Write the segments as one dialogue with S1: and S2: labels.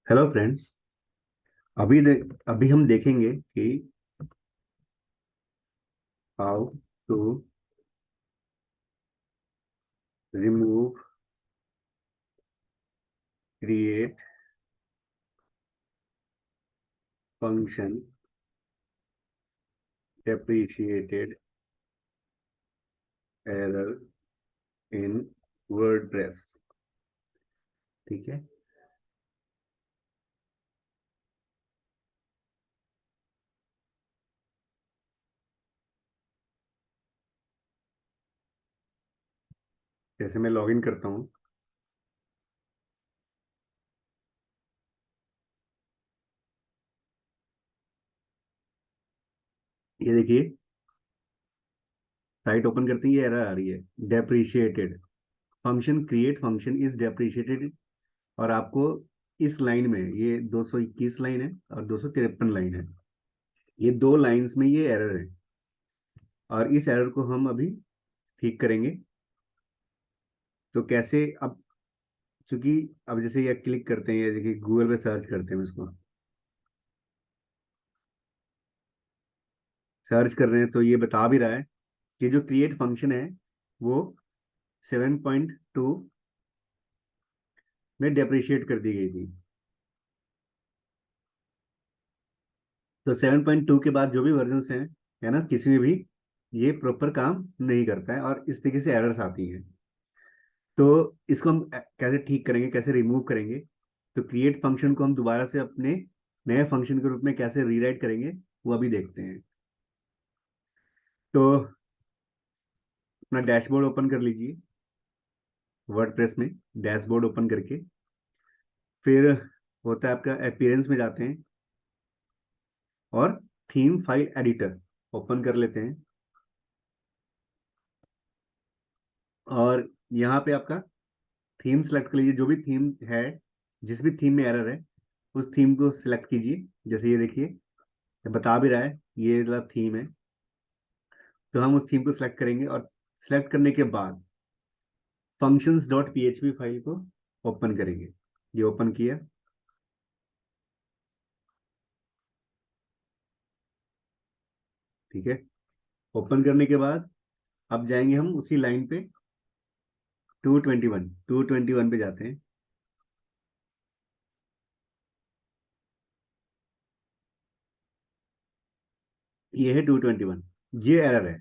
S1: Hello friends. अभी हम देखेंगे कि how to remove, create function deprecated error in WordPress. ठीक है। जैसे मैं लॉगिन करता हूँ, ये देखिए साइट ओपन करते ही ये एरर आ रही है, depreciated function, create function is depreciated. और आपको इस लाइन में, ये 221 लाइन है और 253 लाइन है, ये दो लाइंस में ये एरर है और इस एरर को हम अभी ठीक करेंगे। तो कैसे? अब चूंकि अब जैसे ये क्लिक करते हैं, ये देखिए गूगल पे सर्च करते हैं, इसको सर्च कर रहे हैं तो ये बता भी रहा है कि जो क्रिएट फंक्शन है वो 7.2 में डेप्रिशिएट कर दी गई थी। तो 7.2 के बाद जो भी वर्जन्स हैं, है ना, किसी में भी ये प्रॉपर काम नहीं करता है और इस तरीके से एरर्स आती हैं। तो इसको हम कैसे ठीक करेंगे, कैसे रिमूव करेंगे? तो क्रिएट फंक्शन को हम दोबारा से अपने नए फंक्शन के रूप में कैसे रीराइट करेंगे, वो अभी देखते हैं। तो अपना डैशबोर्ड ओपन कर लीजिए, वर्डप्रेस में डैशबोर्ड ओपन करके फिर होता है आपका अपीयरेंस में जाते हैं और थीम फाइल एडिटर ओपन कर लेते हैं। और यहाँ पे आपका थीम सेलेक्ट कर लीजिए, जो भी थीम है, जिस भी थीम में एरर है उस थीम को सिलेक्ट कीजिए। जैसे ये देखिए, ये बता भी रहा है ये वाला थीम है, तो हम उस थीम को सिलेक्ट करेंगे और सिलेक्ट करने के बाद functions डॉट php फाइल को ओपन करेंगे। ये ओपन किया। ठीक है। ओपन करने के बाद अब जाएंगे हम उसी लाइन पे, 221 पे जाते हैं। ये है 221, ये एरर है।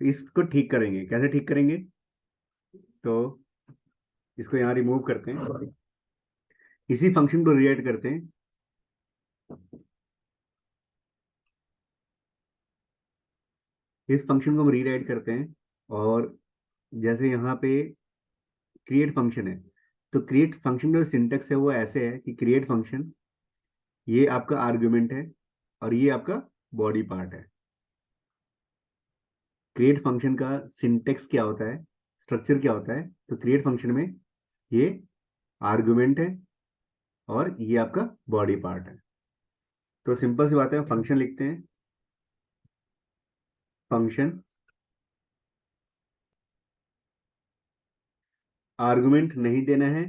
S1: तो इसको ठीक करेंगे, कैसे ठीक करेंगे? तो इसको यहाँ रिमूव करते हैं, इसी फंक्शन को रीराइट करते हैं। इस फंक्शन को हम रीराइट करते हैं और जैसे यहाँ पे क्रिएट फंक्शन है, तो क्रिएट फंक्शन का जो सिंटेक्स है वो ऐसे है कि क्रिएट फंक्शन, ये आपका आर्गुमेंट है और ये आपका बॉडी पार्ट है। क्रिएट फंक्शन का सिंटेक्स क्या होता है, स्ट्रक्चर क्या होता है? तो क्रिएट फंक्शन में ये आर्गुमेंट है और ये आपका बॉडी पार्ट है। तो सिंपल सी बात है, फंक्शन लिखते हैं, फंक्शन आर्गुमेंट नहीं देना है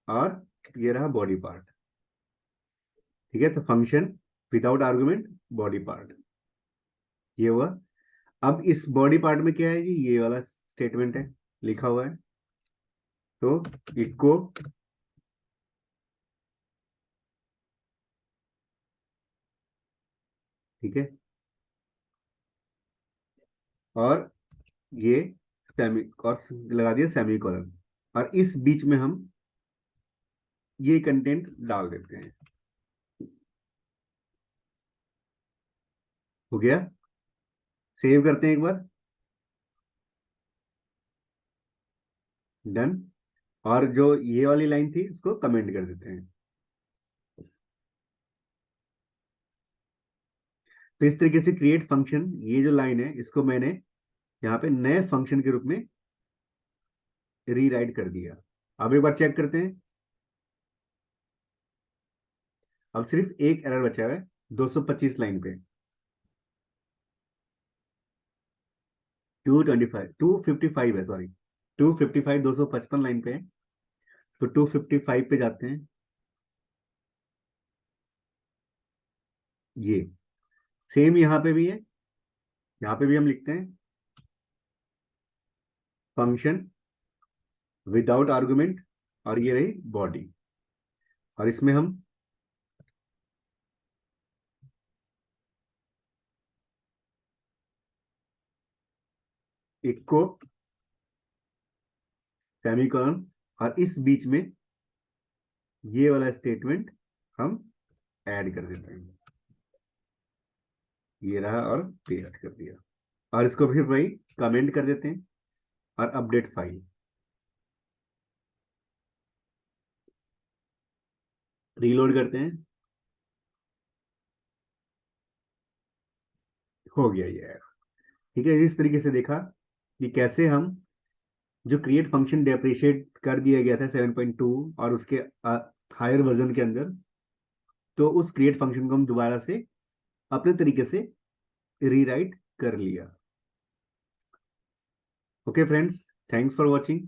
S1: और ये रहा बॉडी पार्ट। ठीक है, तो function without argument body part, ये हुआ। अब इस बॉडी पार्ट में क्या है जी, ये वाला स्टेटमेंट है, लिखा हुआ है। तो इको ठीक है, और ये सेमी और लगा दिया सेमी कॉलन, और इस बीच में हम ये कंटेंट डाल देते हैं। हो गया। सेव करते हैं एक बार, डन। और जो ये वाली लाइन थी उसको कमेंट कर देते हैं। तो इस तरीके से क्रिएट फंक्शन, ये जो लाइन है इसको मैंने यहाँ पे नए फंक्शन के रूप में रीराइट कर दिया। अब एक बार चेक करते हैं। अब सिर्फ एक एरर बचा है 225 लाइन पे, 225 255 है, सॉरी, 255 255 लाइन पे है। तो 255 पे जाते हैं। ये सेम यहाँ पे भी है। यहाँ पे भी हम लिखते हैं फंक्शन विदाउट आर्गुमेंट, और ये रही बॉडी। और इसमें हम इक्को सेमीकोलन, और इस बीच में ये वाला स्टेटमेंट हम ऐड कर देते हैं। ये रहा और पेस्ट कर दिया। और इसको फिर वही कमेंट कर देते हैं और अपडेट फाइल, रीलोड करते हैं। हो गया ये। ठीक है, इस तरीके से देखा कि कैसे हम जो क्रिएट फंक्शन डेप्रिशिएट कर दिया गया था 7.2 और उसके हायर वर्जन के अंदर, तो उस क्रिएट फंक्शन को हम दोबारा से अपने तरीके से रीराइट कर लिया। Okay friends, thanks for watching.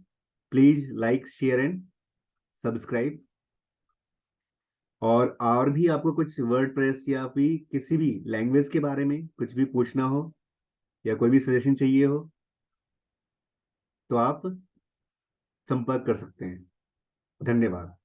S1: Please like share and subscribe. और भी आपको कुछ वर्ड प्रेस या फिर किसी भी लैंग्वेज के बारे में कुछ भी पूछना हो या कोई भी सजेशन चाहिए हो, तो आप संपर्क कर सकते हैं। धन्यवाद।